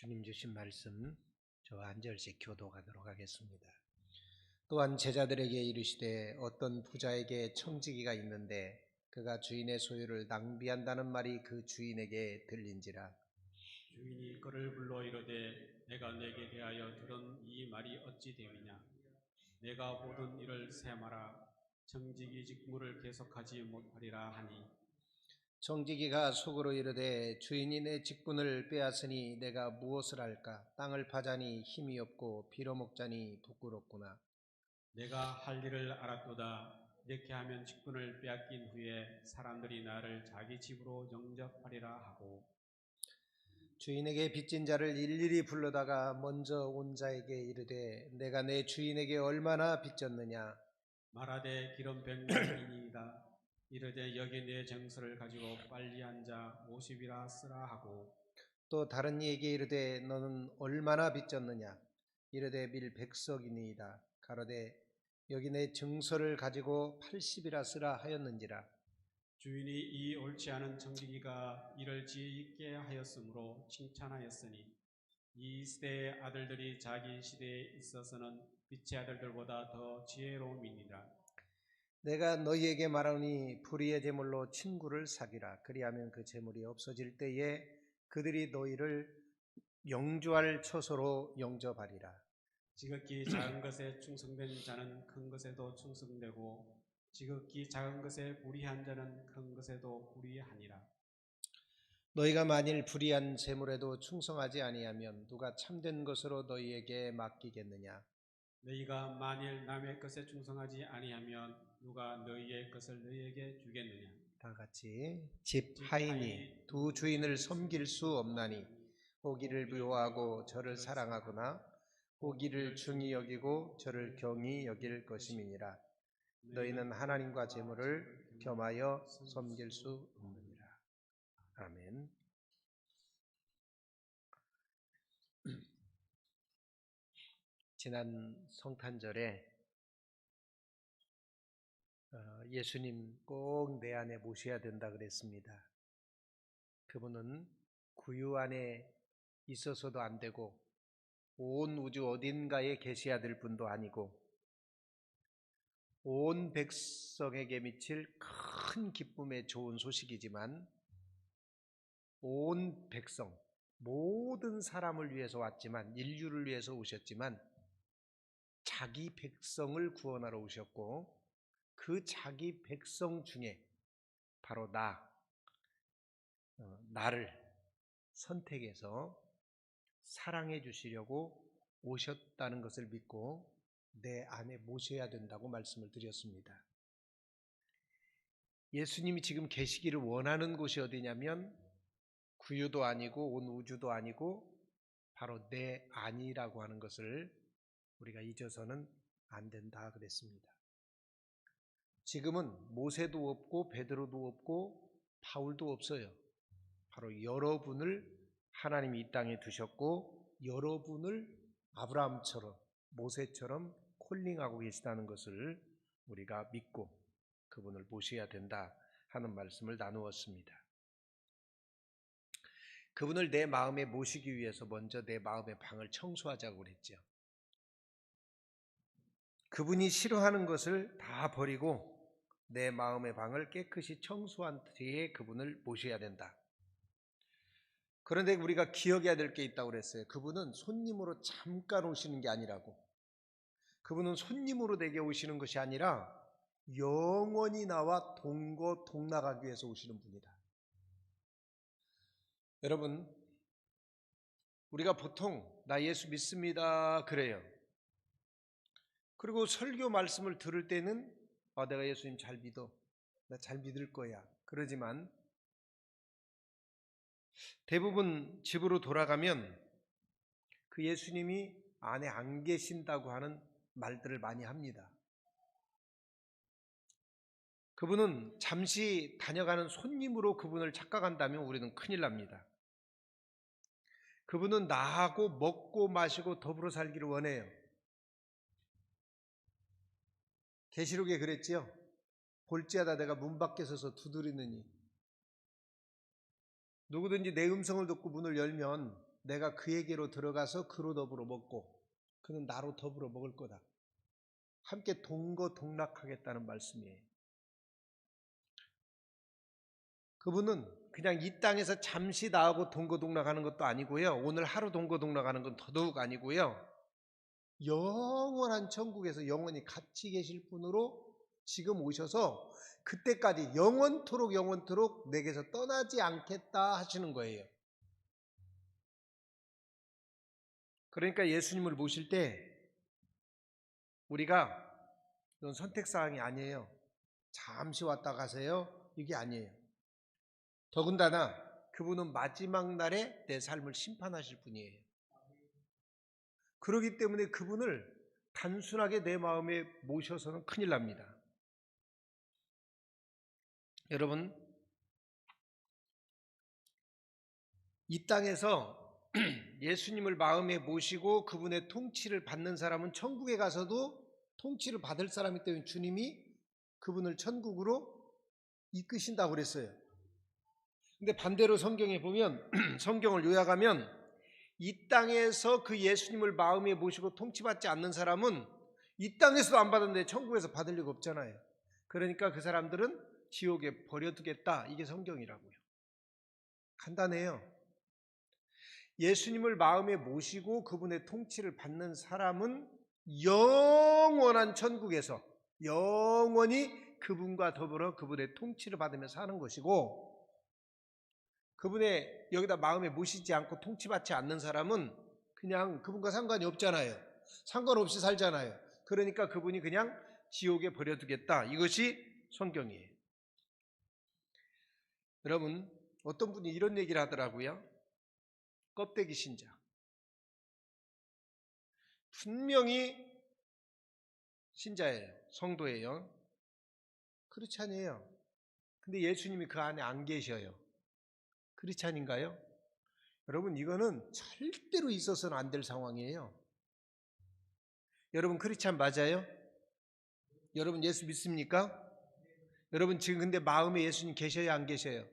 주님 주신 말씀 저와 한 절씩 교도하도록 하겠습니다. 또한 제자들에게 이르시되 어떤 부자에게 청지기가 있는데 그가 주인의 소유를 낭비한다는 말이 그 주인에게 들린지라. 주인이 그를 불러 이르되 내가 내게 대하여 들은 이 말이 어찌 되느냐. 내가 모든 일을 세마라. 청지기 직무를 계속하지 못하리라 하니, 청지기가 속으로 이르되 주인이 내 직분을 빼앗으니 내가 무엇을 할까? 땅을 파자니 힘이 없고 빌어먹자니 부끄럽구나. 내가 할 일을 알았도다. 이렇게 하면 직분을 빼앗긴 후에 사람들이 나를 자기 집으로 영접하리라 하고, 주인에게 빚진 자를 일일이 불러다가 먼저 온 자에게 이르되 내가 내 주인에게 얼마나 빚졌느냐. 말하되 기름 100년이니이다. 이르되 여기 내 정서를 가지고 빨리 앉아 50이라 쓰라 하고, 또 다른 이에게 이르되 너는 얼마나 빚졌느냐. 이르되 밀 100석이니이다. 가로되 여기 내 증서를 가지고 80이라 쓰라 하였는지라. 주인이 이 옳지 않은 청지기가 이를 지혜 있게 하였으므로 칭찬하였으니, 이 시대의 아들들이 자기 시대에 있어서는 빛의 아들들보다 더 지혜로움이니라. 내가 너희에게 말하니 불의의 제물로 친구를 사귀라. 그리하면 그 제물이 없어질 때에 그들이 너희를 영주할 처소로 영접하리라. 지극히 작은 것에 충성된 자는 큰 것에도 충성되고, 지극히 작은 것에 불의한 자는 큰 것에도 불의하니라. 너희가 만일 불의한 제물에도 충성하지 아니하면 누가 참된 것으로 너희에게 맡기겠느냐. 너희가 만일 남의 것에 충성하지 아니하면 누가 너희의 것을 너희에게 주겠느냐. 다 같이 집 하인이 두 주인을 섬길 수 없나니 고기를 미워하고 저를 사랑하거나 고기를 중히 여기고 저를 경히 여길 것임이니라. 너희는 하나님과 재물을 겸하여 섬길 수 없느니라. 아멘. 지난 성탄절에 예수님 꼭 내 안에 모셔야 된다 그랬습니다. 그분은 구유 안에 있어서도 안 되고 온 우주 어딘가에 계셔야 될 분도 아니고 온 백성에게 미칠 큰 기쁨의 좋은 소식이지만 온 백성, 모든 사람을 위해서 왔지만 인류를 위해서 오셨지만 자기 백성을 구원하러 오셨고 그 자기 백성 중에 바로 나를 선택해서 사랑해 주시려고 오셨다는 것을 믿고 내 안에 모셔야 된다고 말씀을 드렸습니다. 예수님이 지금 계시기를 원하는 곳이 어디냐면 구유도 아니고 온 우주도 아니고 바로 내 안이라고 하는 것을 우리가 잊어서는 안 된다 그랬습니다. 지금은 모세도 없고 베드로도 없고 바울도 없어요. 바로 여러분을 하나님이 이 땅에 두셨고 여러분을 아브라함처럼 모세처럼 콜링하고 계시다는 것을 우리가 믿고 그분을 모셔야 된다 하는 말씀을 나누었습니다. 그분을 내 마음에 모시기 위해서 먼저 내 마음의 방을 청소하자고 그랬죠. 그분이 싫어하는 것을 다 버리고 내 마음의 방을 깨끗이 청소한 뒤에 그분을 모셔야 된다. 그런데 우리가 기억해야 될 게 있다고 그랬어요. 그분은 손님으로 잠깐 오시는 게 아니라고. 그분은 손님으로 내게 오시는 것이 아니라 영원히 나와 동거동락하기 위해서 오시는 분이다. 여러분, 우리가 보통 나 예수 믿습니다 그래요. 그리고 설교 말씀을 들을 때는 내가 예수님 잘 믿어. 나 잘 믿을 거야. 그러지만 대부분 집으로 돌아가면 그 예수님이 안에 안 계신다고 하는 말들을 많이 합니다. 그분은 잠시 다녀가는 손님으로 그분을 착각한다면 우리는 큰일 납니다. 그분은 나하고 먹고 마시고 더불어 살기를 원해요. 계시록에 그랬지요. 볼지어다 내가 문 밖에 서서 두드리느니 누구든지 내 음성을 듣고 문을 열면 내가 그에게로 들어가서 그로 더불어 먹고 그는 나로 더불어 먹을 거다. 함께 동거동락하겠다는 말씀이에요. 그분은 그냥 이 땅에서 잠시 나하고 동거동락하는 것도 아니고요. 오늘 하루 동거동락하는 건 더더욱 아니고요. 영원한 천국에서 영원히 같이 계실 분으로 지금 오셔서 그때까지 영원토록 내게서 떠나지 않겠다 하시는 거예요. 그러니까 예수님을 모실 때 우리가 이건 선택사항이 아니에요. 잠시 왔다 가세요. 이게 아니에요. 더군다나 그분은 마지막 날에 내 삶을 심판하실 분이에요. 그렇기 때문에 그분을 단순하게 내 마음에 모셔서는 큰일 납니다. 여러분, 이 땅에서 예수님을 마음에 모시고 그분의 통치를 받는 사람은 천국에 가서도 통치를 받을 사람이기 때문에 주님이 그분을 천국으로 이끄신다고 그랬어요. 근데 반대로 성경에 보면 성경을 요약하면 이 땅에서 그 예수님을 마음에 모시고 통치받지 않는 사람은 이 땅에서도 안 받았는데 천국에서 받을 리가 없잖아요. 그러니까 그 사람들은 지옥에 버려두겠다. 이게 성경이라고요. 간단해요. 예수님을 마음에 모시고 그분의 통치를 받는 사람은 영원한 천국에서 영원히 그분과 더불어 그분의 통치를 받으며 사는 것이고, 그분의 여기다 마음에 모시지 않고 통치받지 않는 사람은 그냥 그분과 상관이 없잖아요. 상관없이 살잖아요. 그러니까 그분이 그냥 지옥에 버려두겠다. 이것이 성경이에요. 여러분, 어떤 분이 이런 얘기를 하더라고요. 껍데기 신자. 분명히 신자예요. 성도예요. 그렇지 않아요. 근데 예수님이 그 안에 안 계셔요. 그렇지 않은가요? 여러분, 이거는 절대로 있어서는 안 될 상황이에요. 여러분, 크리스찬 맞아요? 여러분, 예수 믿습니까? 여러분, 지금 근데 마음에 예수님 계셔요, 안 계셔요?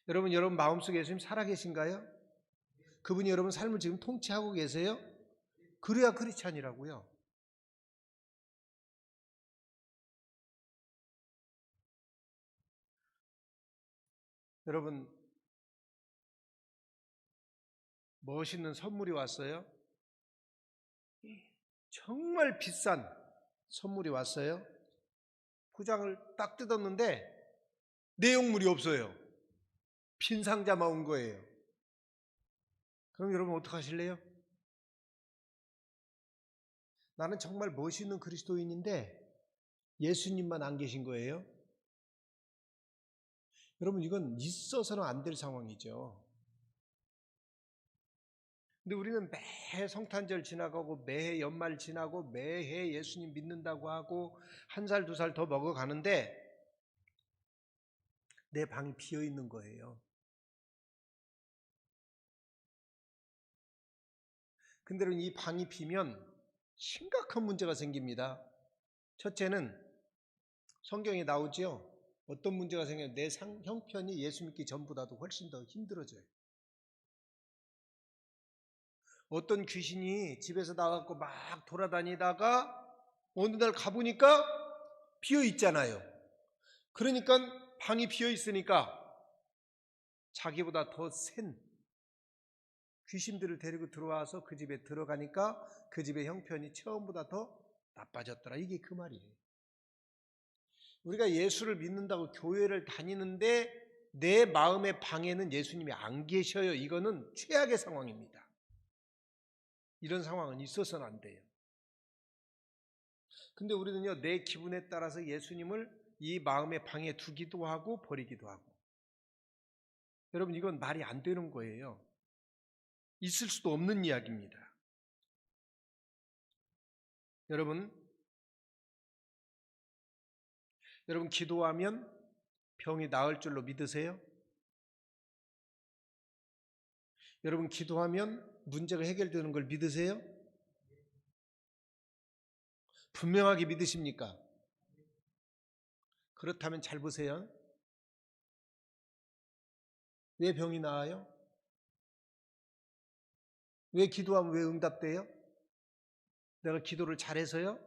여러분 마음속에 예수님 살아계신가요? 그분이 여러분 삶을 지금 통치하고 계세요? 그래야 크리스찬이라고요. 여러분, 멋있는 선물이 왔어요. 정말 비싼 선물이 왔어요. 포장을 딱 뜯었는데 내용물이 없어요. 빈 상자만 온 거예요. 그럼 여러분 어떡하실래요? 나는 정말 멋있는 그리스도인인데 예수님만 안 계신 거예요. 여러분, 이건 있어서는 안 될 상황이죠. 근데 우리는 매해 성탄절 지나가고 매해 연말 지나고 매해 예수님 믿는다고 하고 한 살 두 살 더 먹어가는데 내 방이 비어 있는 거예요. 근데 이 방이 비면 심각한 문제가 생깁니다. 첫째는 성경에 나오지요. 어떤 문제가 생겨요? 내 형편이 예수 믿기 전보다도 훨씬 더 힘들어져요. 어떤 귀신이 집에서 나가고 막 돌아다니다가 어느 날 가보니까 비어 있잖아요. 그러니까 방이 비어 있으니까 자기보다 더 센 귀신들을 데리고 들어와서 그 집에 들어가니까 그 집의 형편이 처음보다 더 나빠졌더라. 이게 그 말이에요. 우리가 예수를 믿는다고 교회를 다니는데 내 마음의 방에는 예수님이 안 계셔요. 이거는 최악의 상황입니다. 이런 상황은 있어서는 안 돼요. 근데 우리는요, 내 기분에 따라서 예수님을 이 마음의 방에 두기도 하고 버리기도 하고. 여러분, 이건 말이 안 되는 거예요. 있을 수도 없는 이야기입니다. 여러분 기도하면 병이 나을 줄로 믿으세요? 여러분 기도하면 문제가 해결되는 걸 믿으세요? 분명하게 믿으십니까? 그렇다면 잘 보세요. 왜 병이 나아요? 왜 기도하면 왜 응답돼요? 내가 기도를 잘해서요?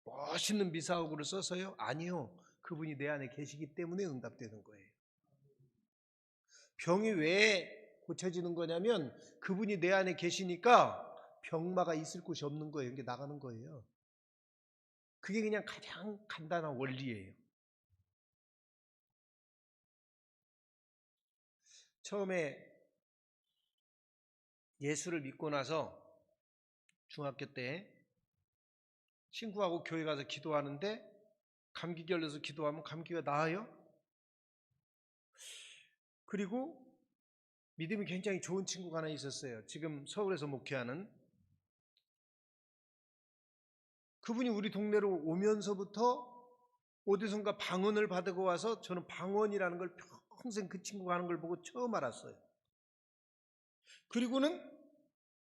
멋있는 미사오구를 써서요? 아니요. 그분이 내 안에 계시기 때문에 응답되는 거예요. 병이 왜 고쳐지는 거냐면 그분이 내 안에 계시니까 병마가 있을 곳이 없는 거예요. 이게 나가는 거예요. 그게 그냥 가장 간단한 원리예요. 처음에 예수를 믿고 나서 중학교 때 친구하고 교회 가서 기도하는데 감기 걸려서 기도하면 감기가 나아요. 그리고 믿음이 굉장히 좋은 친구가 하나 있었어요. 지금 서울에서 목회하는. 그분이 우리 동네로 오면서부터 어디선가 방언을 받고 와서 저는 방언이라는 걸 평생 그 친구가 하는 걸 보고 처음 알았어요. 그리고는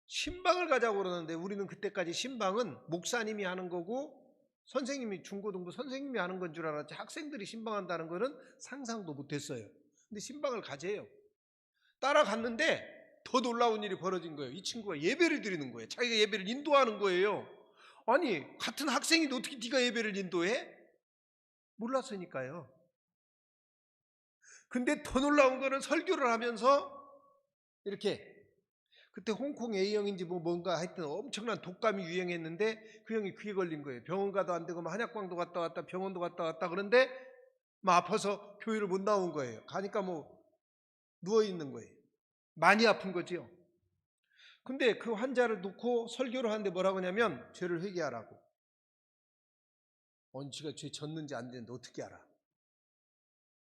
신방을 가자고 그러는데 우리는 그때까지 신방은 목사님이 하는 거고 선생님이 중고등부 선생님이 하는 건 줄 알았지 학생들이 신방한다는 거는 상상도 못했어요. 근데 신방을 가재요. 따라갔는데 더 놀라운 일이 벌어진 거예요. 이 친구가 예배를 드리는 거예요. 자기가 예배를 인도하는 거예요. 아니 같은 학생인데 어떻게 네가 예배를 인도해? 몰랐으니까요. 근데 더 놀라운 거는 설교를 하면서 이렇게 그때 홍콩 A형인지 뭐 뭔가 하여튼 엄청난 독감이 유행했는데 그 형이 귀에 걸린 거예요. 병원 가도 안 되고 한약방도 갔다 왔다 병원도 갔다 왔다 그런데 막 아파서 교회를 못 나온 거예요. 가니까 뭐 누워 있는 거예요. 많이 아픈 거지요. 근데 그 환자를 놓고 설교를 하는데 뭐라고 하냐면 죄를 회개하라고. 지가 죄 졌는지 안 됐는데 어떻게 알아?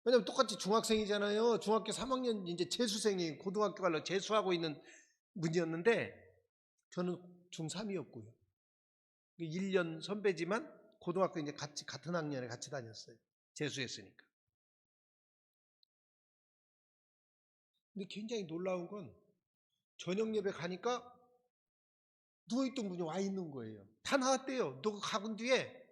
왜냐면 똑같이 중학생이잖아요. 중학교 3학년 이제 재수생이 고등학교 가려고 재수하고 있는 분이었는데 저는 중3이었고요. 1년 선배지만 고등학교 이제 같은 학년에 같이 다녔어요. 재수했으니까. 근데 굉장히 놀라운 건 저녁 예배 가니까 누워있던 분이 와 있는 거예요. 다 나왔대요. 누가 가군 뒤에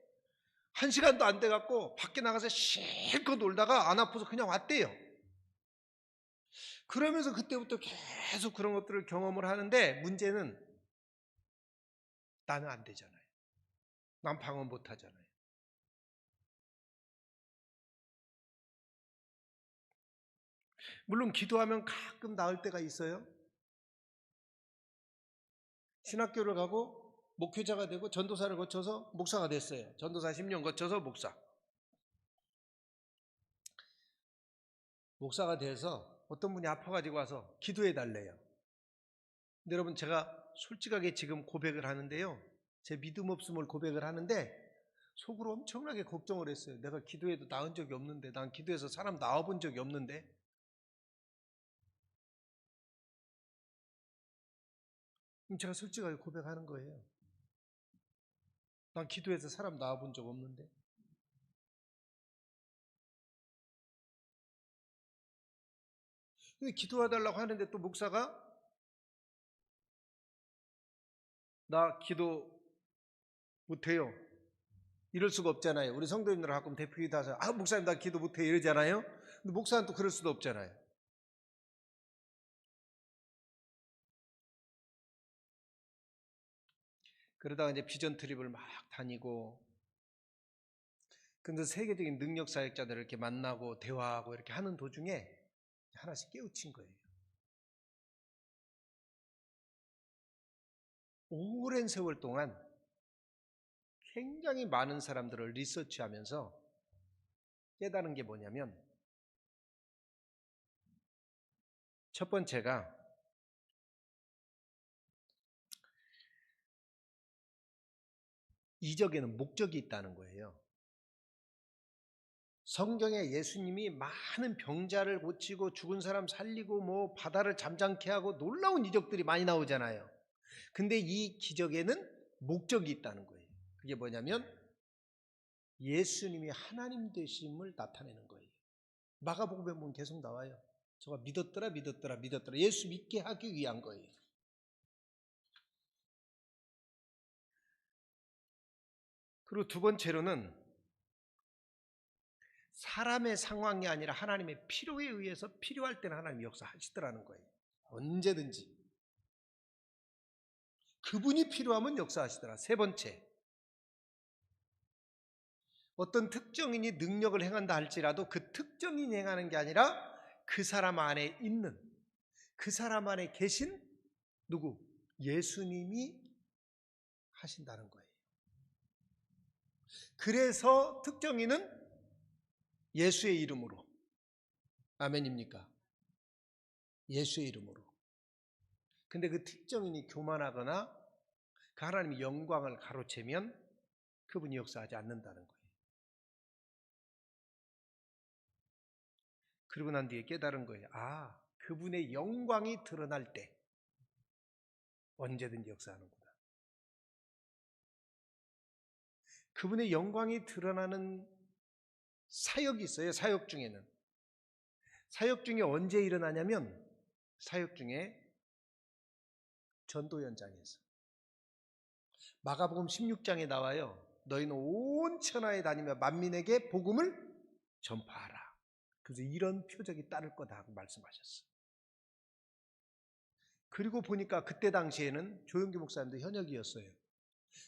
1시간도 안 돼갖고 밖에 나가서 실컷 놀다가 안 아파서 그냥 왔대요. 그러면서 그때부터 계속 그런 것들을 경험을 하는데 문제는 나는 안 되잖아요. 난 방언 못 하잖아요. 물론 기도하면 가끔 나을 때가 있어요. 신학교를 가고 목회자가 되고 전도사를 거쳐서 목사가 됐어요. 전도사 10년 거쳐서 목사가 돼서 어떤 분이 아파가지고 와서 기도해 달래요. 근데 여러분 제가 솔직하게 지금 고백을 하는데요. 제 믿음 없음을 고백을 하는데 속으로 엄청나게 걱정을 했어요. 내가 기도해도 나은 적이 없는데 난 기도해서 사람 나와본 적이 없는데 그럼 제가 솔직하게 고백하는 거예요. 난 기도해서 사람 나와본 적 없는데 근데 기도해달라고 하는데 또 목사가 나 기도 못해요. 이럴 수가 없잖아요. 우리 성도님들 가끔 대표기도 하서 목사님 나 기도 못해 이러잖아요. 근데 목사는 또 그럴 수도 없잖아요. 그러다가 이제 비전 트립을 막 다니고 근데 세계적인 능력 사역자들을 이렇게 만나고 대화하고 이렇게 하는 도중에 하나씩 깨우친 거예요. 오랜 세월 동안 굉장히 많은 사람들을 리서치하면서 깨달은 게 뭐냐면 첫 번째가 이적에는 목적이 있다는 거예요. 성경에 예수님이 많은 병자를 고치고 죽은 사람 살리고 뭐 바다를 잠잠케 하고 놀라운 이적들이 많이 나오잖아요. 근데 이 기적에는 목적이 있다는 거예요. 그게 뭐냐면 예수님이 하나님 되심을 나타내는 거예요. 마가복음에 보면 계속 나와요. 저가 믿었더라 믿었더라 믿었더라 예수 믿게 하기 위한 거예요. 그리고 두 번째로는 사람의 상황이 아니라 하나님의 필요에 의해서 필요할 때는 하나님이 역사하시더라는 거예요. 언제든지. 그분이 필요하면 역사하시더라. 세 번째, 어떤 특정인이 능력을 행한다 할지라도 그 특정인이 행하는 게 아니라 그 사람 안에 있는, 그 사람 안에 계신 누구? 예수님이 하신다는 거예요. 그래서 특정인은 예수의 이름으로, 아멘입니까? 예수의 이름으로. 근데 그 특정인이 교만하거나 그 하나님의 영광을 가로채면 그분이 역사하지 않는다는 거예요. 그러고 난 뒤에 깨달은 거예요. 아, 그분의 영광이 드러날 때 언제든지 역사하는구나. 그분의 영광이 드러나는 사역이 있어요. 사역 중에는. 사역 중에 언제 일어나냐면 사역 중에 전도 현장에서. 마가복음 16장에 나와요. 너희는 온 천하에 다니며 만민에게 복음을 전파하라. 그래서 이런 표적이 따를 거다 하고 말씀하셨어요. 그리고 보니까 그때 당시에는 조용기 목사님도 현역이었어요.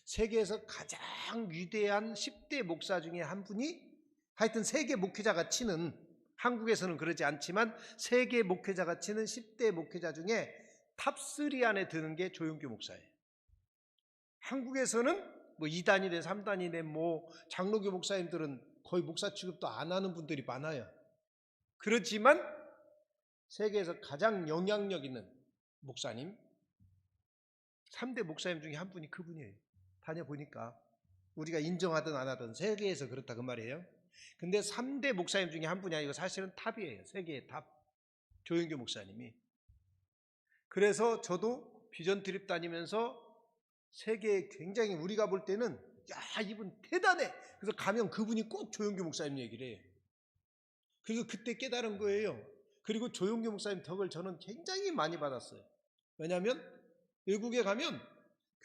세계에서 가장 위대한 10대 목사 중에 한 분이 하여튼 세계 목회자가 치는, 한국에서는 그러지 않지만 세계 목회자가 치는 10대 목회자 중에 탑3 안에 드는 게 조용기 목사예요. 한국에서는 뭐 2단이래 3단이래 뭐 장로교 목사님들은 거의 목사 취급도 안 하는 분들이 많아요. 그렇지만 세계에서 가장 영향력 있는 목사님, 3대 목사님 중에 한 분이 그분이에요. 다녀보니까 우리가 인정하든 안 하든 세계에서 그렇다 그 말이에요. 근데 3대 목사님 중에 한 분이 아니고 사실은 탑이에요. 세계의 탑. 조영교 목사님이. 그래서 저도 비전 트립 다니면서 세계에 굉장히 우리가 볼 때는 야, 이분 대단해. 그래서 가면 그분이 꼭 조영교 목사님 얘기를 해요. 그래서 그때 깨달은 거예요. 그리고 조영교 목사님 덕을 저는 굉장히 많이 받았어요. 왜냐하면 외국에 가면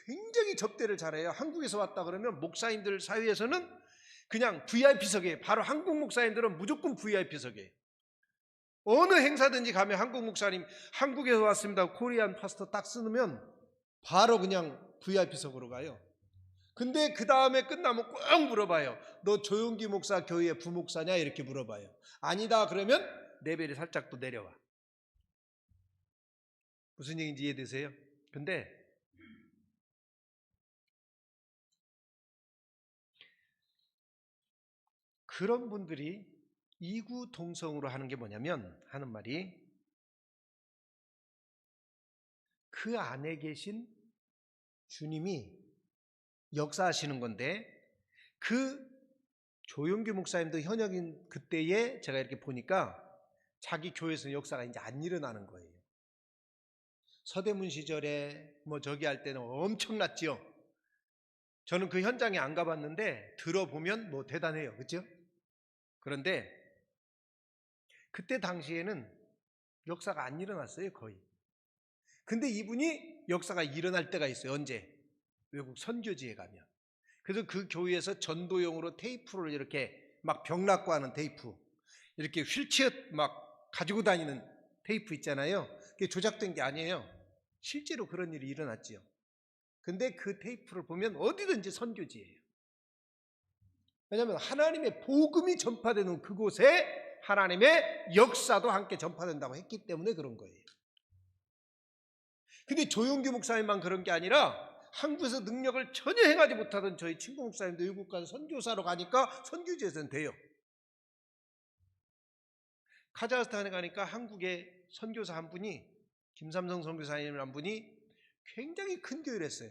굉장히 접대를 잘해요. 한국에서 왔다 그러면 목사님들 사이에서는 그냥 VIP석이에요. 바로 한국 목사님들은 무조건 VIP석이에요. 어느 행사든지 가면 한국 목사님 한국에서 왔습니다. 코리안 파스터 딱 쓰면 바로 그냥 VIP석으로 가요. 근데 그 다음에 끝나면 꼭 물어봐요. 너 조용기 목사 교회 부목사냐? 이렇게 물어봐요. 아니다 그러면 레벨이 살짝 또 내려와. 무슨 얘기인지 이해되세요? 근데 그런 분들이 이구동성으로 하는 게 뭐냐면 하는 말이 그 안에 계신 주님이 역사하시는 건데 그 조용기 목사님도 현역인 그때에 제가 이렇게 보니까 자기 교회에서 역사가 이제 안 일어나는 거예요. 서대문 시절에 뭐 저기 할 때는 엄청났지요. 저는 그 현장에 안 가봤는데 들어보면 뭐 대단해요. 그렇죠? 그런데 그때 당시에는 역사가 안 일어났어요. 거의. 근데 이분이 역사가 일어날 때가 있어요. 언제? 외국 선교지에 가면. 그래서 그 교회에서 전도용으로 테이프를 이렇게 막 병락고 하는 테이프, 이렇게 휠체어 막 가지고 다니는 테이프 있잖아요. 그게 조작된 게 아니에요. 실제로 그런 일이 일어났지요. 근데 그 테이프를 보면 어디든지 선교지예요. 왜냐하면 하나님의 복음이 전파되는 그곳에 하나님의 역사도 함께 전파된다고 했기 때문에 그런 거예요. 근데 조용기 목사님만 그런 게 아니라 한국에서 능력을 전혀 행하지 못하던 저희 친구 목사님도 외국 가서 선교사로 가니까 선교지에서는 돼요. 카자흐스탄에 가니까 한국의 선교사 한 분이, 김삼성 선교사님이라는 분이 굉장히 큰 교회를 했어요.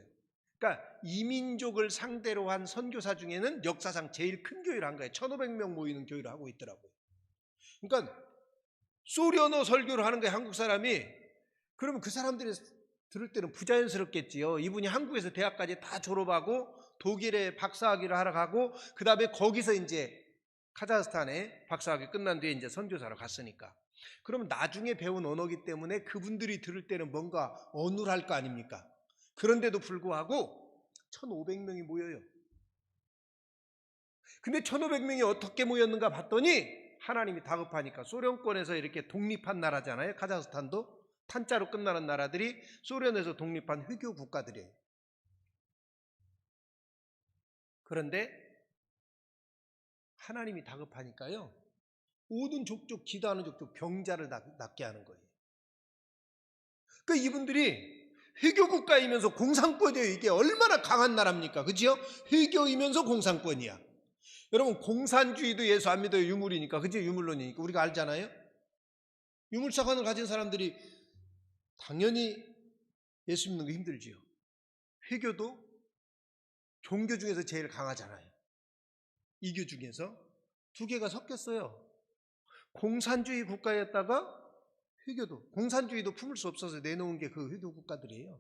그러니까 이민족을 상대로 한 선교사 중에는 역사상 제일 큰 교회를 한 거예요. 1,500명 모이는 교회를 하고 있더라고요. 그러니까 소련어 설교를 하는 거예요. 한국 사람이. 그러면 그 사람들이 들을 때는 부자연스럽겠지요. 이분이 한국에서 대학까지 다 졸업하고 독일에 박사학위를 하러 가고 그 다음에 거기서 이제 카자흐스탄에 박사학위 끝난 뒤에 이제 선교사로 갔으니까. 그러면 나중에 배운 언어기 때문에 그분들이 들을 때는 뭔가 어눌할 거 아닙니까? 그런데도 불구하고 1,500명이 모여요. 근데 1,500명이 어떻게 모였는가 봤더니 하나님이 다급하니까 소련권에서 이렇게 독립한 나라잖아요. 카자흐스탄도 탄자로 끝나는 나라들이 소련에서 독립한 회교 국가들이에요. 그런데 하나님이 다급하니까요, 모든 족족 기도하는 족족 병자를 낫게 하는 거예요. 그러니까 이분들이 회교국가이면서 공산권이에요. 이게 얼마나 강한 나라입니까? 그죠? 회교이면서 공산권이야. 여러분, 공산주의도 예수 안 믿어요. 유물이니까. 그죠? 유물론이니까. 우리가 알잖아요. 유물사관을 가진 사람들이 당연히 예수 믿는 거 힘들지요. 회교도 종교 중에서 제일 강하잖아요. 이교 중에서 두 개가 섞였어요. 공산주의 국가였다가 회교도, 공산주의도 품을 수 없어서 내놓은 게 그 회교 국가들이에요.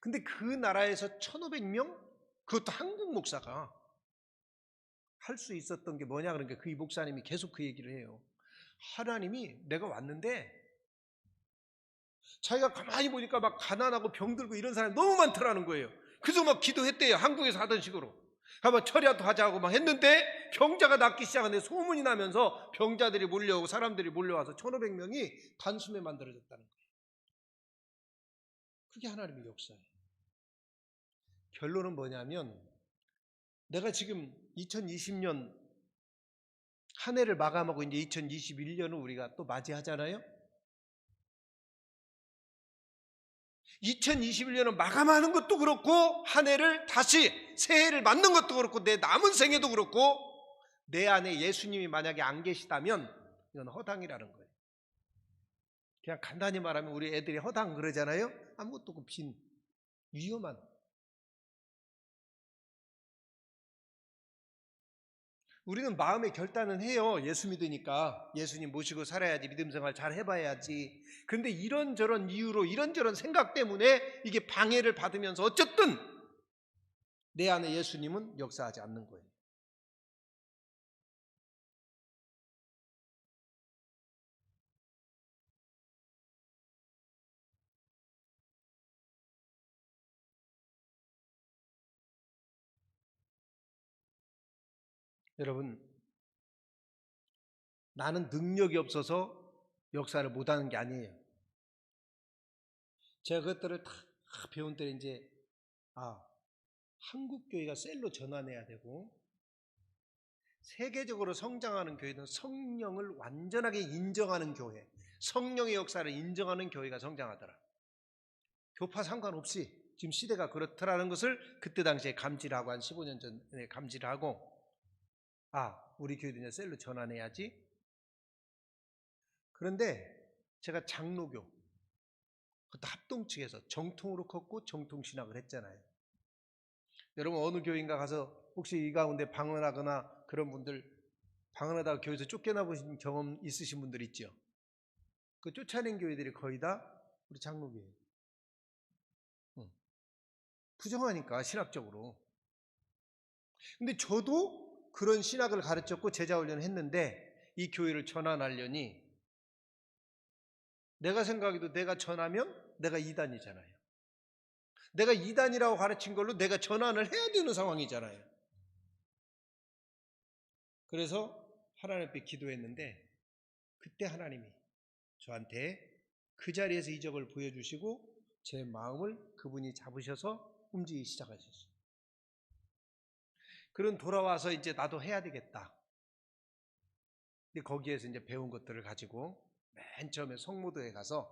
근데 그 나라에서 1500명? 그것도 한국 목사가 할 수 있었던 게 뭐냐, 그러니까 그 목사님이 계속 그 얘기를 해요. 하나님이 내가 왔는데 자기가 가만히 보니까 막 가난하고 병들고 이런 사람이 너무 많더라는 거예요. 그래서 막 기도했대요. 한국에서 하던 식으로. 한번 철야도 하자고 막 했는데 병자가 낫기 시작하는데 소문이 나면서 병자들이 몰려오고 사람들이 몰려와서 1500명이 단숨에 만들어졌다는 거예요. 그게 하나님의 역사예요. 결론은 뭐냐면, 내가 지금 2020년 한 해를 마감하고 이제 2021년을 우리가 또 맞이하잖아요. 2021년을 마감하는 것도 그렇고, 한 해를 다시 새해를 맞는 것도 그렇고, 내 남은 생애도 그렇고, 내 안에 예수님이 만약에 안 계시다면 이건 허당이라는 거예요. 그냥 간단히 말하면 우리 애들이 허당 그러잖아요. 아무것도 없고 빈, 위험한. 우리는 마음의 결단은 해요. 예수 믿으니까 예수님 모시고 살아야지, 믿음 생활 잘 해봐야지. 근데 이런저런 이유로, 이런저런 생각 때문에 이게 방해를 받으면서 어쨌든 내 안에 예수님은 역사하지 않는 거예요. 여러분, 나는 능력이 없어서 역사를 못하는 게 아니에요. 제가 그것들을 다 배운 때 이제 한국 교회가 셀로 전환해야 되고, 세계적으로 성장하는 교회는 성령을 완전하게 인정하는 교회, 성령의 역사를 인정하는 교회가 성장하더라. 교파 상관없이 지금 시대가 그렇더라는 것을 그때 당시에 감지를 하고, 한 15년 전에 감지를 하고, 우리 교회도 이제 셀로 전환해야지. 그런데 제가 장로교, 그것도 합동 측에서 정통으로 컸고 정통 신학을 했잖아요. 여러분, 어느 교회인가 가서 혹시 이 가운데 방언하거나 그런 분들, 방언하다가 교회에서 쫓겨나 보신 경험 있으신 분들 있죠? 그 쫓아낸 교회들이 거의 다 우리 장로교회예요. 부정하니까, 신학적으로. 근데 저도 그런 신학을 가르쳤고 제자 훈련을 했는데, 이 교회를 전환하려니 내가 생각해도 내가 전하면 내가 이단이잖아요. 내가 이단이라고 가르친 걸로 내가 전환을 해야 되는 상황이잖아요. 그래서 하나님 앞에 기도했는데, 그때 하나님이 저한테 그 자리에서 이적을 보여주시고 제 마음을 그분이 잡으셔서 움직이기 시작하셨어요. 그런 돌아와서 이제 나도 해야 되겠다. 근데 거기에서 이제 배운 것들을 가지고 맨 처음에 성모도에 가서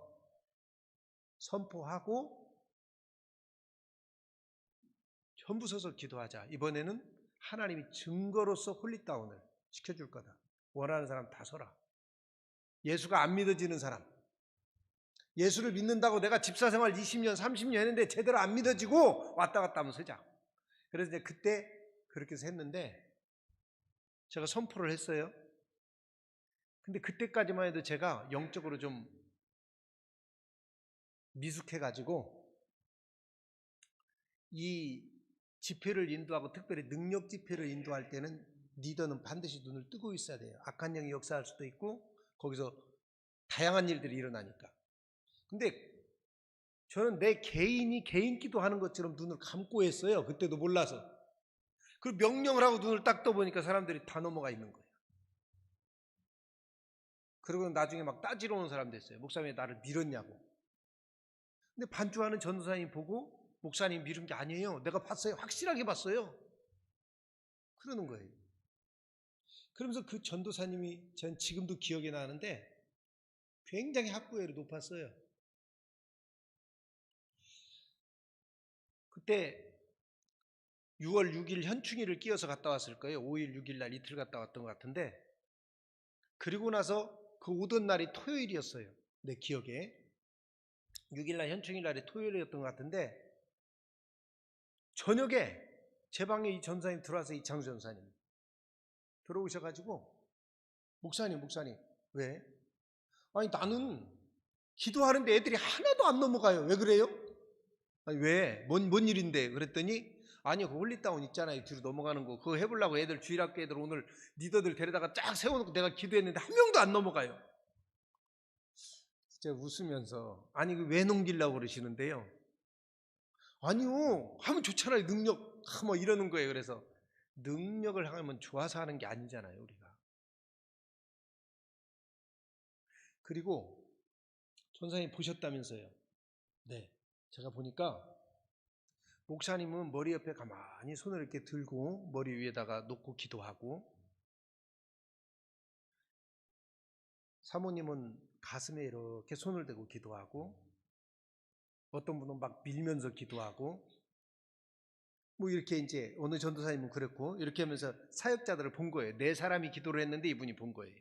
선포하고 전부 서서 기도하자. 이번에는 하나님이 증거로서 홀리다운을 시켜줄 거다. 원하는 사람 다 서라. 예수가 안 믿어지는 사람, 예수를 믿는다고 내가 집사생활 20년 30년 했는데 제대로 안 믿어지고 왔다 갔다 하면 서자. 그래서 이제 그때 그렇게 해서 했는데, 제가 선포를 했어요. 근데 그때까지만 해도 제가 영적으로 좀 미숙해가지고, 이 집회를 인도하고 특별히 능력 집회를 인도할 때는 리더는 반드시 눈을 뜨고 있어야 돼요. 악한 영이 역사할 수도 있고 거기서 다양한 일들이 일어나니까. 근데 저는 내 개인이 개인 기도하는 것처럼 눈을 감고 했어요. 그때도 몰라서. 그리고 명령을 하고 눈을 딱 떠보니까 사람들이 다 넘어가 있는 거예요. 그리고 나중에 막 따지러 오는 사람도 있어요. 목사님이 나를 밀었냐고. 근데 반주하는 전도사님 보고, 목사님 밀은 게 아니에요, 내가 봤어요, 확실하게 봤어요. 그러는 거예요. 그러면서 그 전도사님이 전 지금도 기억이 나는데 굉장히 학구열이 높았어요. 그때 6월 6일 현충일을 끼워서 갔다 왔을 거예요. 5일, 6일 날 이틀 갔다 왔던 것 같은데, 그리고 나서 그 오던 날이 토요일이었어요. 내 기억에. 6일 날 현충일 날이 토요일이었던 것 같은데, 저녁에 제 방에 이 전사님 들어와서, 이창수 전사님 들어오셔가지고, 목사님 왜? 아니 나는 기도하는데 애들이 하나도 안 넘어가요. 왜 그래요? 아니 왜? 뭔 일인데? 그랬더니 아니 그 홀리다운 있잖아요. 뒤로 넘어가는 거 그거 해보려고 애들 주일학교 애들 오늘 리더들 데려다가 쫙 세워놓고 내가 기도했는데 한 명도 안 넘어가요. 제가 웃으면서 아니 왜 넘기려고 그러시는데요? 아니요 하면 좋잖아요. 능력 뭐 이러는 거예요. 그래서 능력을 하면 좋아서 하는 게 아니잖아요. 우리가. 그리고 전사님 보셨다면서요? 네. 제가 보니까 목사님은 머리 옆에 가만히 손을 이렇게 들고 머리 위에다가 놓고 기도하고, 사모님은 가슴에 이렇게 손을 대고 기도하고, 어떤 분은 막 밀면서 기도하고, 뭐 이렇게 이제 어느 전도사님은 그랬고, 이렇게 하면서 사역자들을 본 거예요. 네 사람이 기도를 했는데 이분이 본 거예요.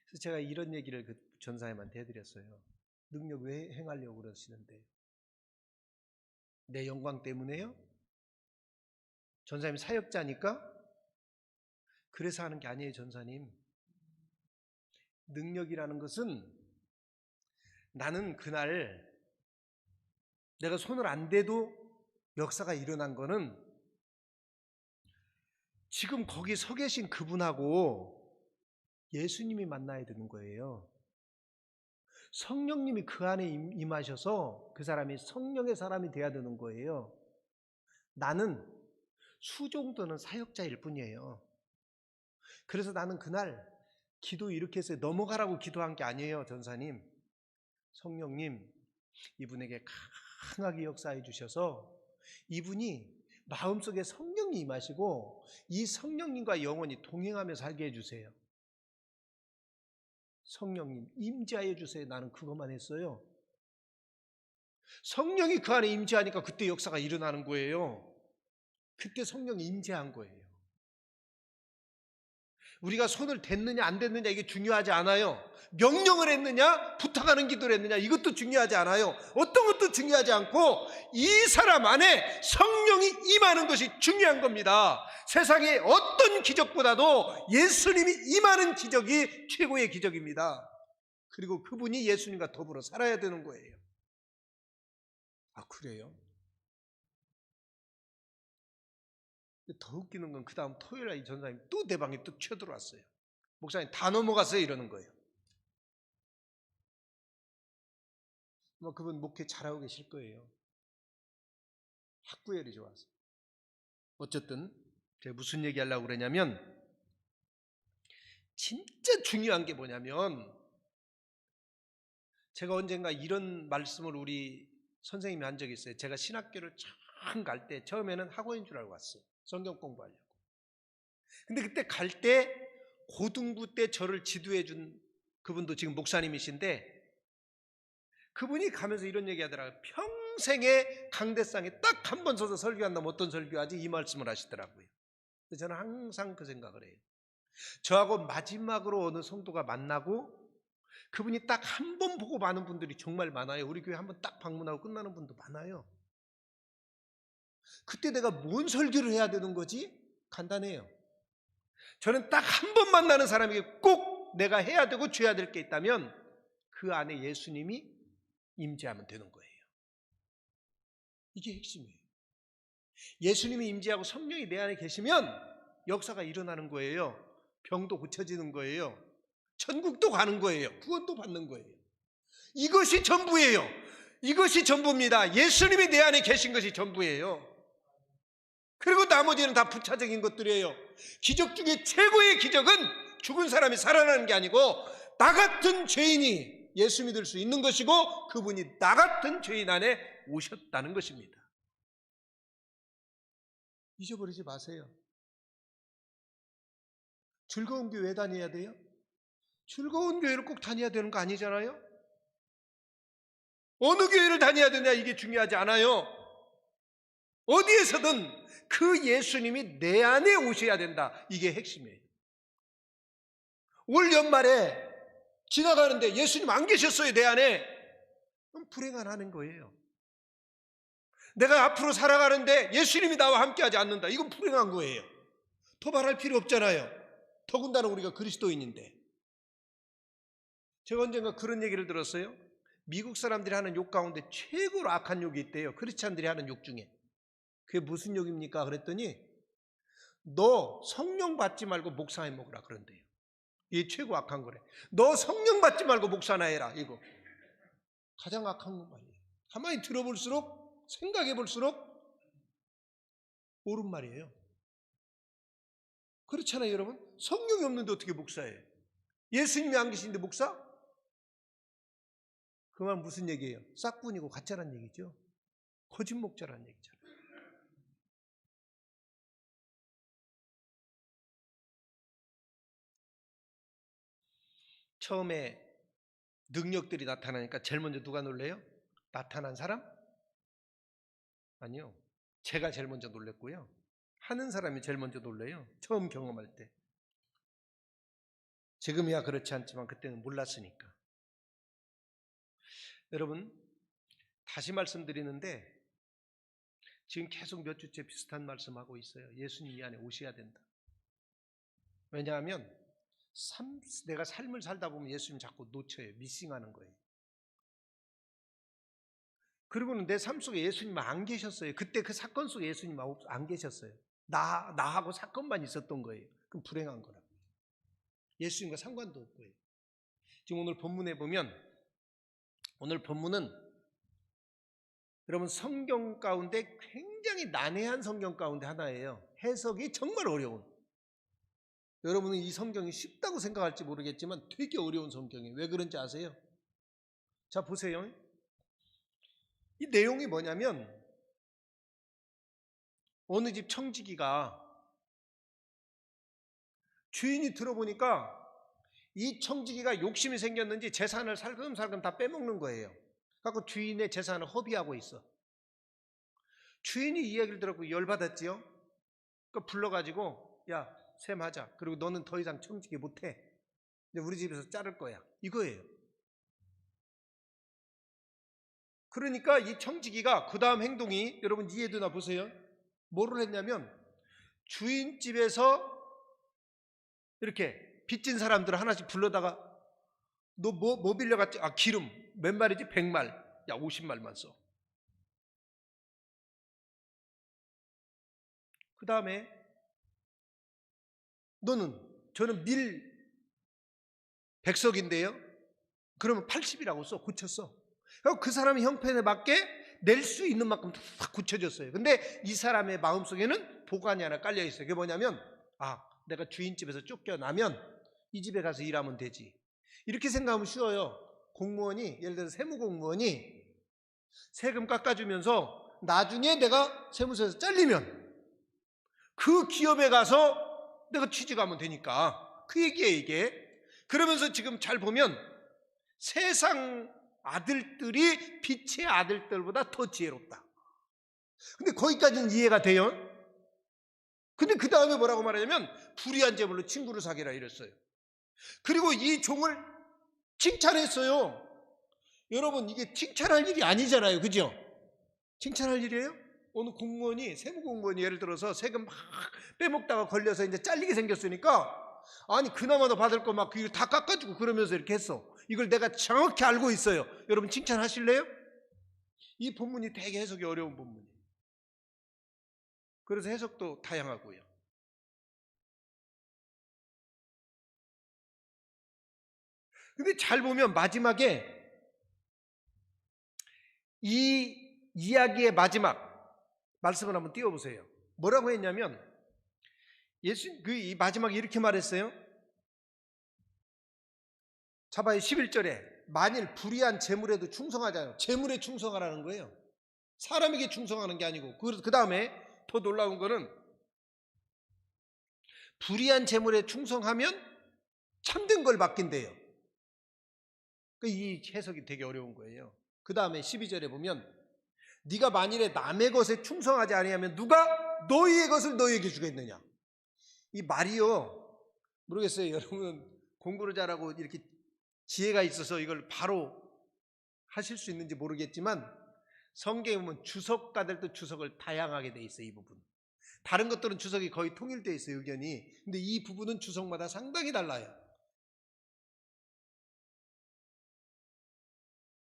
그래서 제가 이런 얘기를 그 전사님한테 해드렸어요. 능력 왜 행하려고 그러시는데? 내 영광 때문에요? 전사님 사역자니까? 그래서 하는 게 아니에요, 전사님. 능력이라는 것은 나는 그날 내가 손을 안 대도 역사가 일어난 거는 지금 거기 서 계신 그분하고 예수님이 만나야 되는 거예요. 성령님이 그 안에 임하셔서 그 사람이 성령의 사람이 돼야 되는 거예요. 나는 수종도는 사역자일 뿐이에요. 그래서 나는 그날 기도 이렇게 해서 넘어가라고 기도한 게 아니에요, 전사님. 성령님, 이분에게 강하게 역사해 주셔서 이분이 마음속에 성령이 임하시고 이 성령님과 영원히 동행하며 살게 해주세요. 성령님 임재하여 주세요. 나는 그것만 했어요. 성령이 그 안에 임재하니까 그때 역사가 일어나는 거예요. 그때 성령이 임재한 거예요. 우리가 손을 댔느냐 안 댔느냐 이게 중요하지 않아요. 명령을 했느냐 부탁하는 기도를 했느냐 이것도 중요하지 않아요. 어떤 것도 중요하지 않고 이 사람 안에 성령이 임하는 것이 중요한 겁니다. 세상의 어떤 기적보다도 예수님이 임하는 기적이 최고의 기적입니다. 그리고 그분이 예수님과 더불어 살아야 되는 거예요. 아 그래요? 더 웃기는 건 그 다음 토요일날 이 전사님 또 내 방에 또 쳐들어왔어요. 목사님 다 넘어갔어요 이러는 거예요. 뭐 그분 목회 잘하고 계실 거예요. 학구열이 좋아서. 어쨌든 제가 무슨 얘기 하려고 그러냐면 진짜 중요한 게 뭐냐면 제가 언젠가 이런 말씀을 우리 선생님이 한 적이 있어요. 제가 신학교를 처음 갈 때 처음에는 학원인 줄 알고 왔어요. 성경 공부하려고. 근데 그때 갈 때 고등부 때 저를 지도해 준 그분도 지금 목사님이신데 그분이 가면서 이런 얘기 하더라고요. 평생에 강대상에 딱 한 번 서서 설교한다면 어떤 설교하지? 이 말씀을 하시더라고요. 저는 항상 그 생각을 해요. 저하고 마지막으로 어느 성도가 만나고 그분이 딱 한 번 보고 마는 분들이 정말 많아요. 우리 교회 한 번 딱 방문하고 끝나는 분도 많아요. 그때 내가 뭔 설교를 해야 되는 거지? 간단해요. 저는 딱 한 번 만나는 사람에게 꼭 내가 해야 되고 줘야 될 게 있다면 그 안에 예수님이 임재하면 되는 거예요. 이게 핵심이에요. 예수님이 임재하고 성령이 내 안에 계시면 역사가 일어나는 거예요. 병도 고쳐지는 거예요. 천국도 가는 거예요. 구원도 받는 거예요. 이것이 전부예요. 이것이 전부입니다. 예수님이 내 안에 계신 것이 전부예요. 그리고 나머지는 다 부차적인 것들이에요. 기적 중에 최고의 기적은 죽은 사람이 살아나는 게 아니고 나 같은 죄인이 예수 믿을 수 있는 것이고 그분이 나 같은 죄인 안에 오셨다는 것입니다. 잊어버리지 마세요. 즐거운 교회 왜 다녀야 돼요? 즐거운 교회를 꼭 다녀야 되는 거 아니잖아요? 어느 교회를 다녀야 되냐 이게 중요하지 않아요. 어디에서든 그 예수님이 내 안에 오셔야 된다. 이게 핵심이에요. 올 연말에 지나가는데 예수님 안 계셨어요, 내 안에. 그럼 불행한 하는 거예요. 내가 앞으로 살아가는데 예수님이 나와 함께하지 않는다. 이건 불행한 거예요. 더 말할 필요 없잖아요. 더군다나 우리가 그리스도인인데. 제가 언젠가 그런 얘기를 들었어요. 미국 사람들이 하는 욕 가운데 최고로 악한 욕이 있대요. 크리스찬들이 하는 욕 중에. 그게 무슨 욕입니까? 그랬더니 너 성령 받지 말고 목사해 먹으라 그런대요. 이게 최고 악한 거래. 너 성령 받지 말고 목사나 해라. 이거 가장 악한 거 말이에요. 가만히 들어볼수록 생각해 볼수록 옳은 말이에요. 그렇잖아요, 여러분. 성령이 없는데 어떻게 목사해요? 예수님이 안 계신데 목사? 그 말 무슨 얘기예요? 싹뿐이고 가짜란 얘기죠. 거짓 목자라는 얘기잖아요. 처음에 능력들이 나타나니까 제일 먼저 누가 놀래요? 나타난 사람? 아니요. 제가 제일 먼저 놀랬고요. 하는 사람이 제일 먼저 놀래요. 처음 경험할 때. 지금이야 그렇지 않지만 그때는 몰랐으니까. 여러분, 다시 말씀드리는데 지금 계속 몇 주째 비슷한 말씀하고 있어요. 예수님 이 안에 오셔야 된다. 왜냐하면 내가 삶을 살다 보면 예수님 자꾸 놓쳐요. 미싱하는 거예요. 그리고는 내 삶 속에 예수님 안 계셨어요. 그때 그 사건 속에 예수님 안 계셨어요. 나하고 사건만 있었던 거예요. 그럼 불행한 거라고. 예수님과 상관도 없고요. 지금 오늘 본문에 보면 오늘 본문은 여러분 성경 가운데 굉장히 난해한 성경 가운데 하나예요. 해석이 정말 어려운. 여러분은 이 성경이 쉽다고 생각할지 모르겠지만 되게 어려운 성경이에요. 왜 그런지 아세요? 자 보세요. 이 내용이 뭐냐면 어느 집 청지기가 주인이 들어보니까 이 청지기가 욕심이 생겼는지 재산을 살금살금 다 빼먹는 거예요. 그래서 주인의 재산을 허비하고 있어. 주인이 이 얘기를 들었고 열받았지요. 그러니까 불러가지고 야 셈하자. 그리고 너는 더 이상 청지기 못해. 근데 우리 집에서 자를 거야. 이거예요. 그러니까 이 청지기가 그 다음 행동이 여러분 이해되나 보세요. 뭐를 했냐면 주인 집에서 이렇게 빚진 사람들을 하나씩 불러다가 너 뭐 빌려갔지? 아 기름 몇 마리지? 100말. 야 50말만 써. 그 다음에 저는 밀 100석인데요. 그러면 80이라고 써. 고쳤어. 그 사람의 형편에 맞게 낼 수 있는 만큼 다 고쳐줬어요. 근데 이 사람의 마음속에는 보관이 하나 깔려 있어요. 그게 뭐냐면 내가 주인집에서 쫓겨나면 이 집에 가서 일하면 되지. 이렇게 생각하면 쉬워요. 공무원이 예를 들어서 세무공무원이 세금 깎아주면서 나중에 내가 세무서에서 잘리면 그 기업에 가서 내가 취직하면 되니까 그 얘기예요 이게. 그러면서 지금 잘 보면 세상 아들들이 빛의 아들들보다 더 지혜롭다. 근데 거기까지는 이해가 돼요. 근데 그 다음에 뭐라고 말하냐면 불의한 재물로 친구를 사귀라 이랬어요. 그리고 이 종을 칭찬했어요. 여러분 이게 칭찬할 일이 아니잖아요. 그죠? 칭찬할 일이에요? 어느 공무원이 세무공무원이 예를 들어서 세금 막 빼먹다가 걸려서 이제 잘리게 생겼으니까 아니 그나마 더 받을 거 막 그걸 다 깎아주고 그러면서 이렇게 했어. 이걸 내가 정확히 알고 있어요. 여러분 칭찬하실래요? 이 본문이 되게 해석이 어려운 본문이에요. 그래서 해석도 다양하고요. 근데 잘 보면 마지막에 이 이야기의 마지막 말씀을 한번 띄워보세요. 뭐라고 했냐면 이 마지막에 이렇게 말했어요. 자 봐요. 11절에 만일 불의한 재물에도 충성하잖아요. 재물에 충성하라는 거예요. 사람에게 충성하는 게 아니고. 그 다음에 더 놀라운 거는 불의한 재물에 충성하면 참된 걸 받긴대요. 이 해석이 되게 어려운 거예요. 그 다음에 12절에 보면 네가 만일에 남의 것에 충성하지 아니하면 누가 너희의 것을 너희에게 주겠느냐. 이 말이요, 모르겠어요. 여러분 공부를 잘하고 이렇게 지혜가 있어서 이걸 바로 하실 수 있는지 모르겠지만 성경에 보면 주석가들도 주석을 다양하게 돼 있어요. 이 부분. 다른 것들은 주석이 거의 통일되어 있어요, 의견이. 근데 이 부분은 주석마다 상당히 달라요.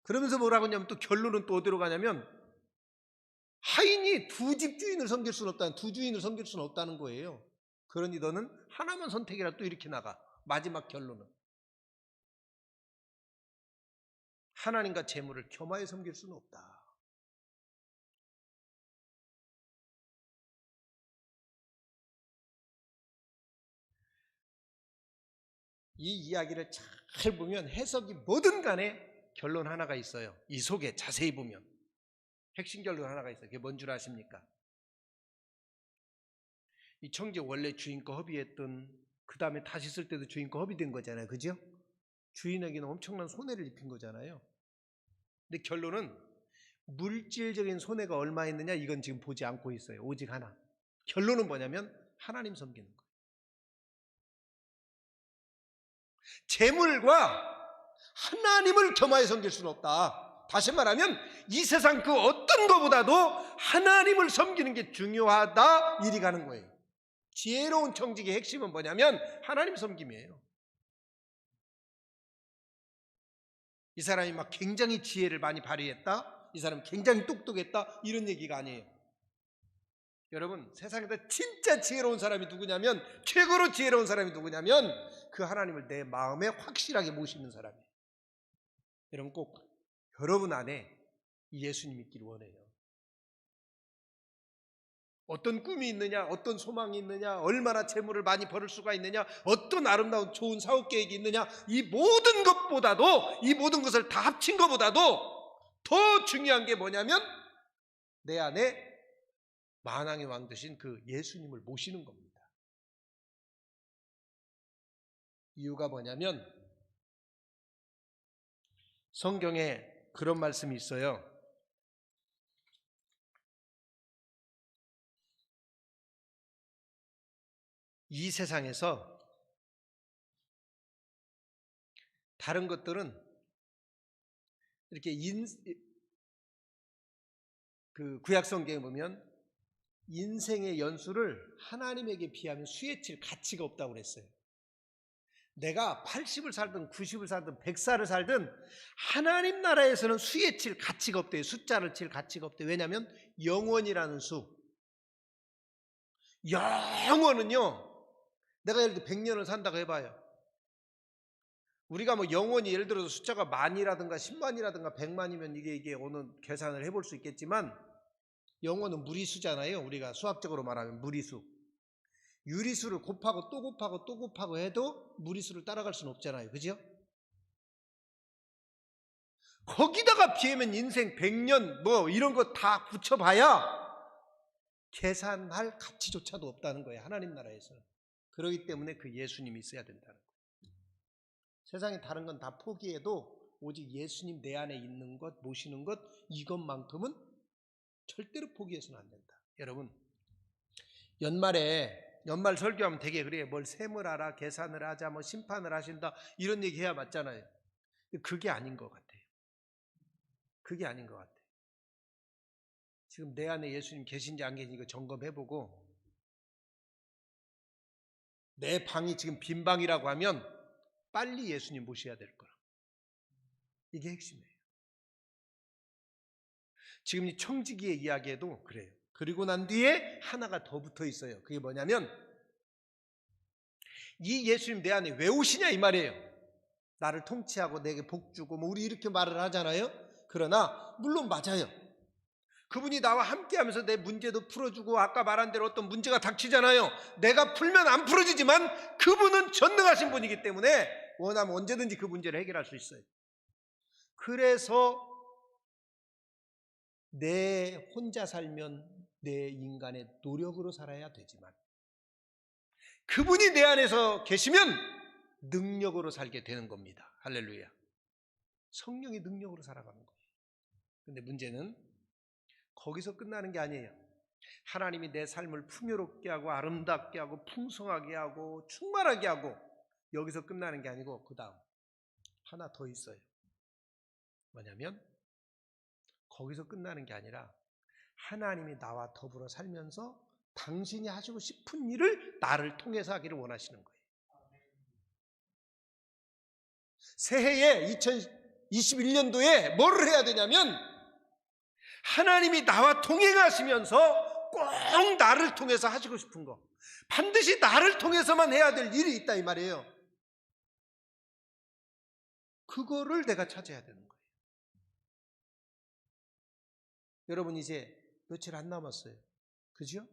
그러면서 뭐라고 하냐면 또 결론은 또 어디로 가냐면 하인이 두 집 주인을 섬길 수는 없다는, 두 주인을 섬길 수는 없다는 거예요. 그러니 너는 하나만 선택이라 또 이렇게 나가. 마지막 결론은 하나님과 재물을 겸하여 섬길 수는 없다. 이 이야기를 잘 보면 해석이 뭐든 간에 결론 하나가 있어요. 이 속에 자세히 보면 핵심 결론 하나가 있어요. 그게 뭔 줄 아십니까? 이 청지 원래 주인과 합의했던, 그 다음에 다시 쓸 때도 주인과 합의된 거잖아요. 그죠? 주인에게는 엄청난 손해를 입힌 거잖아요. 근데 결론은 물질적인 손해가 얼마 있느냐 이건 지금 보지 않고 있어요. 오직 하나. 결론은 뭐냐면 하나님 섬기는 거예요. 재물과 하나님을 겸하여 섬길 수는 없다. 다시 말하면 이 세상 그 어떤 것보다도 하나님을 섬기는 게 중요하다, 이리 가는 거예요. 지혜로운 청직의 핵심은 뭐냐면 하나님 섬김이에요. 이 사람이 막 굉장히 지혜를 많이 발휘했다, 이 사람이 굉장히 똑똑했다, 이런 얘기가 아니에요. 여러분, 세상에서 진짜 지혜로운 사람이 누구냐면, 최고로 지혜로운 사람이 누구냐면 그 하나님을 내 마음에 확실하게 모시는 사람이에요. 여러분 꼭 여러분 안에 예수님 있기를 원해요. 어떤 꿈이 있느냐, 어떤 소망이 있느냐, 얼마나 재물을 많이 벌을 수가 있느냐, 어떤 아름다운 좋은 사업 계획이 있느냐, 이 모든 것보다도, 이 모든 것을 다 합친 것보다도 더 중요한 게 뭐냐면 내 안에 만왕의 왕 되신 그 예수님을 모시는 겁니다. 이유가 뭐냐면 성경에 그런 말씀이 있어요. 이 세상에서 다른 것들은 이렇게 그 구약 성경에 보면 인생의 연수를 하나님에게 비하면 수혜칠 가치가 없다고 그랬어요. 내가 80을 살든 90을 살든 100살을 살든 하나님 나라에서는 수에 칠 가치가 없대요. 숫자를 칠 가치가 없대요. 왜냐하면 영원이라는 수, 영원은요, 내가 예를 들어 100년을 산다고 해봐요. 우리가 뭐 영원히 예를 들어서 숫자가 만이라든가 10만이라든가 100만이면 이게 어느 계산을 해볼 수 있겠지만 영원은 무리수잖아요. 우리가 수학적으로 말하면 무리수. 유리수를 곱하고 또 곱하고 또 곱하고 해도 무리수를 따라갈 수는 없잖아요. 그죠? 거기다가 비하면 인생 100년 뭐 이런 거 다 붙여봐야 계산할 가치조차도 없다는 거예요. 하나님 나라에서는. 그렇기 때문에 그 예수님이 있어야 된다는 거예요. 세상에 다른 건 다 포기해도 오직 예수님 내 안에 있는 것, 모시는 것, 이것만큼은 절대로 포기해서는 안 된다. 여러분, 연말 설교하면 되게 그래요. 뭘 셈을 하라, 계산을 하자, 뭐 심판을 하신다, 이런 얘기 해야 맞잖아요. 그게 아닌 것 같아요. 그게 아닌 것 같아요. 지금 내 안에 예수님 계신지 안 계신지 이거 점검해보고, 내 방이 지금 빈 방이라고 하면 빨리 예수님 모셔야 될 거라. 이게 핵심이에요. 지금 이 청지기의 이야기에도 그래요. 그리고 난 뒤에 하나가 더 붙어 있어요. 그게 뭐냐면 이 예수님 내 안에 왜 오시냐 이 말이에요. 나를 통치하고 내게 복 주고 뭐 우리 이렇게 말을 하잖아요. 그러나 물론 맞아요. 그분이 나와 함께하면서 내 문제도 풀어주고 아까 말한 대로 어떤 문제가 닥치잖아요. 내가 풀면 안 풀어지지만 그분은 전능하신 분이기 때문에 원하면 언제든지 그 문제를 해결할 수 있어요. 그래서 내 혼자 살면 내 인간의 노력으로 살아야 되지만 그분이 내 안에서 계시면 능력으로 살게 되는 겁니다. 할렐루야. 성령의 능력으로 살아가는 거예요. 근데 문제는 거기서 끝나는 게 아니에요. 하나님이 내 삶을 풍요롭게 하고 아름답게 하고 풍성하게 하고 충만하게 하고 여기서 끝나는 게 아니고 그 다음 하나 더 있어요. 뭐냐면 거기서 끝나는 게 아니라 하나님이 나와 더불어 살면서 당신이 하시고 싶은 일을 나를 통해서 하기를 원하시는 거예요. 새해에 2021년도에 뭐를 해야 되냐면 하나님이 나와 동행하시면서 꼭 나를 통해서 하시고 싶은 거, 반드시 나를 통해서만 해야 될 일이 있다 이 말이에요. 그거를 내가 찾아야 되는 거예요. 여러분 이제 며칠 안 남았어요. 그죠?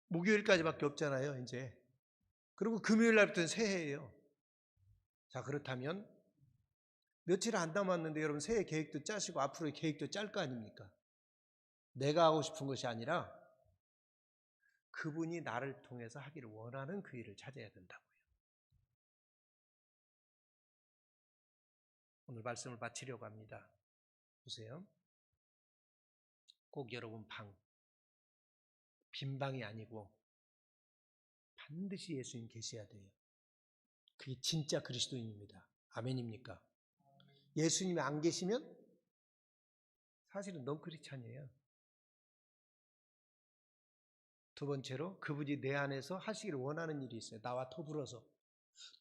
목요일까지밖에 없잖아요 이제. 그리고 금요일 날부터는 새해예요. 자, 그렇다면 며칠 안 남았는데 여러분 새해 계획도 짜시고 앞으로의 계획도 짤 거 아닙니까? 내가 하고 싶은 것이 아니라 그분이 나를 통해서 하기를 원하는 그 일을 찾아야 된다고요. 오늘 말씀을 마치려고 합니다. 보세요. 꼭 여러분 빈 방이 아니고 반드시 예수님 계셔야 돼요. 그게 진짜 그리스도인입니다. 아멘입니까? 예수님이 안 계시면 사실은 넌 크리스찬이에요. 두 번째로 그분이 내 안에서 하시기를 원하는 일이 있어요. 나와 더불어서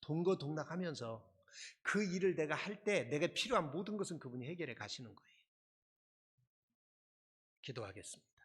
동거동락하면서 그 일을 내가 할 때 내가 필요한 모든 것은 그분이 해결해 가시는 거예요. 기도하겠습니다.